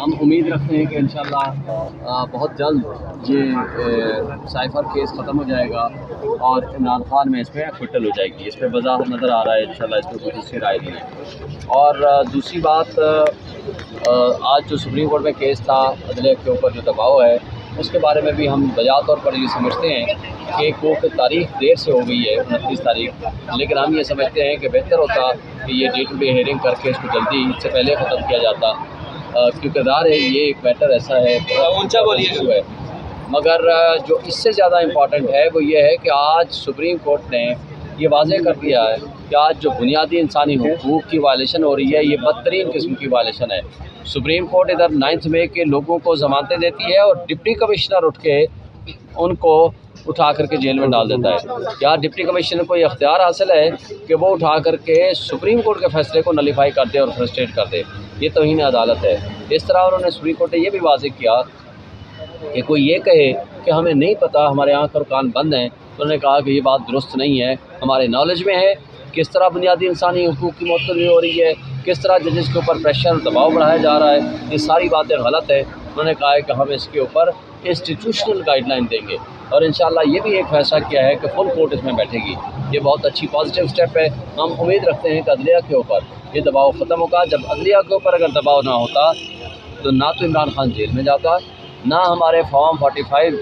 हम उम्मीद रखते हैं कि इंशाअल्लाह बहुत जल्द ये साइफ़र केस ख़त्म हो जाएगा और इमरान खान में इसमें एक्विटल हो जाएगी। इस पर वज़ाहत नज़र आ रहा है इंशाअल्लाह, इस पर कोई दूसरी राय नहीं है। और दूसरी बात, आज जो सुप्रीम कोर्ट में केस था अदलिया के ऊपर जो दबाव है, उसके बारे में भी हम बजा तौर पर ये समझते हैं कि कोर्ट की तारीख देर से हो गई है 29 तारीख, लेकिन हम ये समझते हैं कि बेहतर होता कि ये डे टू डे हेयरिंग करके इसको जल्दी इससे पहले ख़त्म किया जाता, क्योंकि ज़ाहिर है ये एक मैटर ऐसा है, ऊंचा इशू है। मगर जो इससे ज़्यादा इम्पॉर्टेंट है वो ये है कि आज सुप्रीम कोर्ट ने ये वाज़ेह कर दिया है कि आज जो बुनियादी इंसानी हुकूक़ की वायलेशन हो रही है, ये बदतरीन किस्म की वायलेशन है। सुप्रीम कोर्ट इधर 9 मई के लोगों को ज़मानतें देती है और डिप्टी कमिश्नर उठ के उनको उठा करके जेल में डाल देता है। क्या डिप्टी कमिश्नर को ये अख्तियार हासिल है कि वो उठा करके सुप्रीम कोर्ट के फैसले को नलीफाई कर दे और फ्रस्ट्रेट कर दे? ये तौहीन अदालत है। इस तरह उन्होंने सुप्रीम कोर्ट ने यह भी वाज़ेह किया कि कोई ये कहे कि हमें नहीं पता, हमारे आँख और कान बंद हैं, तो उन्होंने कहा कि ये बात दुरुस्त नहीं है। हमारे नॉलेज में है किस तरह बुनियादी इंसानी हुकूक़ की मुअत्तली हो रही है, किस तरह जजेस के ऊपर प्रेशर और दबाव बढ़ाया जा रहा है, ये सारी बातें गलत है। उन्होंने कहा है कि हम इसके ऊपर इंस्टीट्यूशनल गाइडलाइन देंगे और इंशाअल्लाह ये भी एक फैसला किया है कि फुल कोर्ट इसमें बैठेगी। ये बहुत अच्छी पॉजिटिव स्टेप है। हम उम्मीद रखते हैं कि अदलिया के ऊपर ये दबाव ख़त्म होगा। जब अदलिया के ऊपर अगर दबाव ना होता तो ना तो इमरान खान जेल में जाता, ना हमारे फॉर्म 45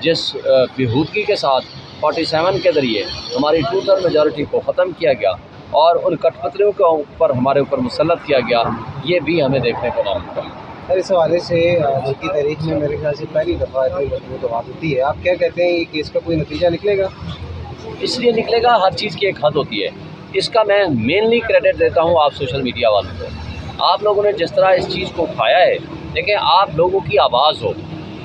जिस बेहूदगी के साथ 47 के ज़रिए हमारी 2/3 मेजॉरिटी को ख़त्म किया गया और उन कठपुतलियों के ऊपर हमारे ऊपर मुसल्लत किया गया, ये भी हमें देखने को ना मिलता। सर, इस हवाले से आज की तारीख में मेरे ख्याल से पहली दफ़ा इतनी मजबूत आवाज़ होती है। आप क्या कहते हैं, ये केस का कोई नतीजा निकलेगा? इसलिए निकलेगा, हर चीज़ की एक हद होती है। इसका मैं मेनली क्रेडिट देता हूँ आप सोशल मीडिया वालों को। आप लोगों ने जिस तरह इस चीज़ को उठाया है, देखें आप लोगों की आवाज़ हो,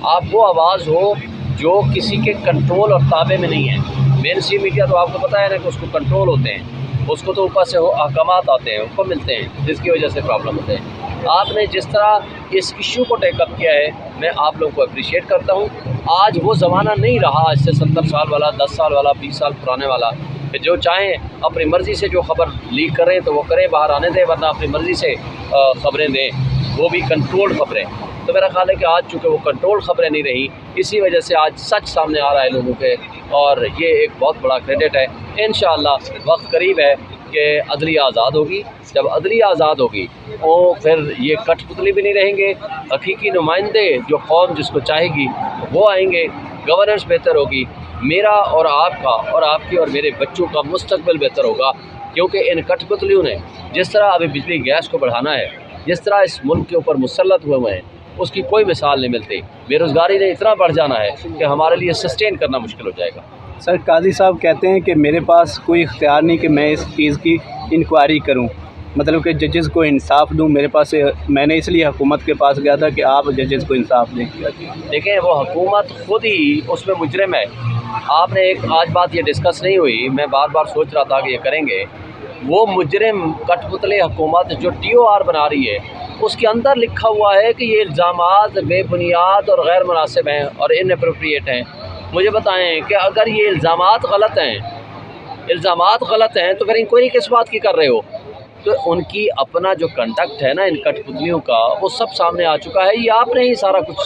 आप वो आवाज़ हो जो किसी के कंट्रोल और ताबे में नहीं है। मेन स्ट्रीम मीडिया तो आपको पता है ना कि उसको कंट्रोल होते हैं, उसको तो ऊपर से अहकामात आते हैं, ऊपर मिलते हैं, जिसकी वजह से प्रॉब्लम होते हैं। आपने जिस तरह इस इशू को टेकअप किया है, मैं आप लोगों को अप्रिशिएट करता हूँ। आज वो ज़माना नहीं रहा, आज से 70 साल वाला, 10 साल वाला, 20 साल पुराने वाला, कि जो चाहें अपनी मर्ज़ी से जो ख़बर लीक करें तो वो करें, बाहर आने दें, वरना अपनी मर्ज़ी से ख़बरें दें, वो भी कंट्रोल्ड ख़बरें। तो मेरा ख्याल है कि आज चूँकि वो कंट्रोल ख़बरें नहीं रही, इसी वजह से आज सच सामने आ रहा है लोगों के, और ये एक बहुत बड़ा क्रेडिट है। इंशाअल्लाह वक्त करीब है कि अदलिया आज़ाद होगी। जब अदलिया आज़ाद होगी तो फिर ये कठपुतली भी नहीं रहेंगे, हकीकी नुमाइंदे जो कौम जिसको चाहेगी वो आएंगे, गवर्नेंस बेहतर होगी, मेरा और आपका और आपकी और मेरे बच्चों का मुस्तकबिल बेहतर होगा। क्योंकि इन कठपुतलियों ने जिस तरह अभी बिजली गैस को बढ़ाना है, जिस तरह इस मुल्क के ऊपर मुसल्लत हुए हैं, उसकी कोई मिसाल नहीं मिलती। बेरोज़गारी ने इतना बढ़ जाना है कि हमारे लिए सस्टेन करना मुश्किल हो जाएगा। सर, काजी साहब कहते हैं कि मेरे पास कोई इख्तियार नहीं कि मैं इस चीज़ की इंक्वायरी करूं, मतलब कि जजेस को इंसाफ दूं। मेरे पास, मैंने इसलिए हुकूमत के पास गया था कि आप जजेस को इंसाफ दें। देखें, वो हुकूमत खुद ही उसमें मुजरिम है। आपने एक आज बात ये डिस्कस नहीं हुई, मैं बार बार सोच रहा था कि ये करेंगे। वो मुजरिम कठपुतले हुकूमत जो TOR बना रही है, उसके अंदर लिखा हुआ है कि ये इल्ज़ामात बेबुनियाद और गैर मुनासिब हैं और इनअप्रोप्रिएट हैं। मुझे बताएं कि अगर ये इल्ज़ामात गलत हैं तो फिर इंक्वायरी किस बात की कर रहे हो? तो उनकी अपना जो कंडक्ट है ना इन कठपुतलियों का, वो सब सामने आ चुका है। ये आपने ही सारा कुछ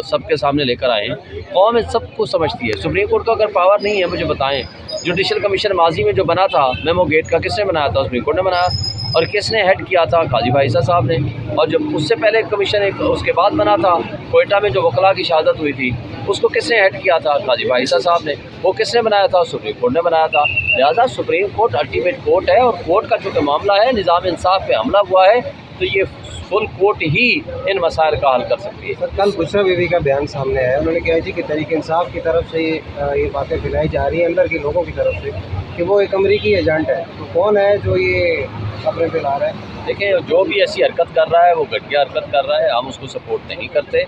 सबके सामने लेकर आए हैं। कौम इन सब कुछ समझती है। सुप्रीम कोर्ट को अगर पावर नहीं है, मुझे बताएं, जुडिशल कमीशन माजी में जो बना था मेमो गेट का, किसने बनाया था? सुप्रीम कोर्ट ने बनाया। और किसने हेड किया था? काजी फाइज़ा साहब ने। और जब उससे पहले कमीशन एक उसके बाद बना था, कोयटा में जो वकला की शहादत हुई थी, उसको किसने हेड किया था? काजी फाइज़ा साहब ने। वो किसने बनाया था? सुप्रीम कोर्ट ने बनाया था। लिहाजा सुप्रीम कोर्ट अल्टीमेट कोर्ट है, और कोर्ट का जो मामला है, निज़ाम इंसाफ पे हमला हुआ है, तो ये फुल कोर्ट ही इन मसाइल का हल कर सकती है। सर, कल बुशरा बीबी का बयान सामने आया, उन्होंने कहा जी कि तहरीक इंसाफ की तरफ से ये बातें फैलाई जा रही हैं, अंदर के लोगों की तरफ से, कि वो एक अमरीकी एजेंट है। तो कौन है जो ये खबरें फैला रहा है? देखिए, जो भी ऐसी हरकत कर रहा है वो घटिया हरकत कर रहा है, हम उसको सपोर्ट नहीं करते।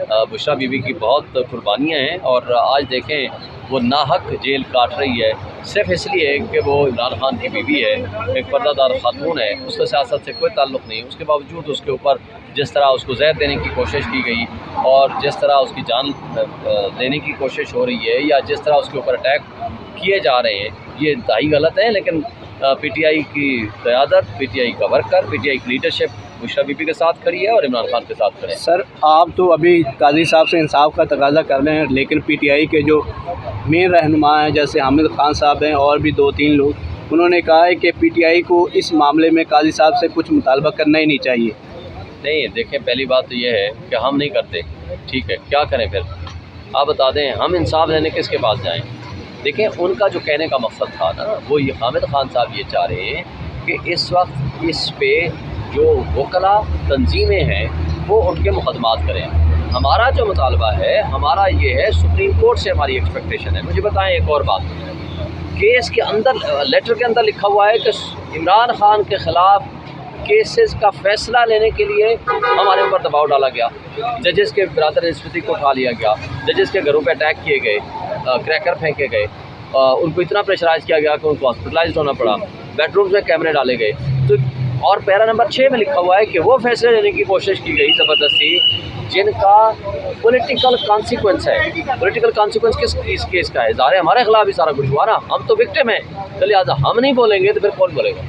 बुशरा बीबी की बहुत कुर्बानियाँ हैं, और आज देखें वो नाहक जेल काट रही है सिर्फ इसलिए कि वो इमरान खान की बीवी है, एक पर्दादार खातून है, उसका सियासत से कोई ताल्लुक़ नहीं। उसके बावजूद उसके ऊपर जिस तरह उसको जहर देने की कोशिश की गई और जिस तरह उसकी जान देने की कोशिश हो रही है, या जिस तरह उसके ऊपर अटैक किए जा रहे हैं, ये इंतहाई गलत है। लेकिन PTI की क़यादत, PTI का वर्कर, PTI की लीडरशिप बुशरा बीबी के साथ खड़ी है और इमरान खान के साथ खड़े हैं। सर आप तो अभी काजी साहब से इंसाफ का तकाजा कर रहे हैं, लेकिन पीटीआई के जो मेन रहनुमा हैं जैसे हामिद खान साहब हैं और भी 2-3 लोग, उन्होंने कहा है कि पीटीआई को इस मामले में काजी साहब से कुछ मुतालबा करना ही नहीं चाहिए। नहीं देखें, पहली बात तो ये है कि हम नहीं करते, ठीक है, क्या करें फिर आप बता दें, हम इंसाफ लेने किसके पास जाएं? देखें, उनका जो कहने का मकसद था ना, वो ये हामिद खान साहब ये चाह रहे हैं कि इस वक्त इस पे जो वकला तंजीमें हैं वो उनके मुकदमात करें। हमारा जो मुतालबा है, हमारा ये है, सुप्रीम कोर्ट से हमारी एक्सपेक्टेशन है। मुझे बताएं एक और बात, केस के अंदर, लेटर के अंदर लिखा हुआ है कि इमरान खान के ख़िलाफ़ केसेस का फ़ैसला लेने के लिए हमारे ऊपर दबाव डाला गया, जजेस के बरादर निस्बती को उठा लिया गया, जजेस के घरों पे अटैक किए गए, क्रैकर फेंके गए, उनको इतना प्रेशराइज़ किया गया कि उनको हॉस्पिटलाइज होना पड़ा, बेडरूम्स में कैमरे डाले गए। तो और पैरा नंबर 6 में लिखा हुआ है कि वो फैसले लेने की कोशिश की गई ज़बरदस्ती जिनका पॉलिटिकल कॉन्सिक्वेंस है। पॉलिटिकल कॉन्सिक्वेंस किस केस का है? ज़ाहिर है हमारे खिलाफ ही सारा कुछ हुआ ना, हम तो विक्टिम हैं, तो लिहाजा हम नहीं बोलेंगे तो फिर कौन बोलेगा?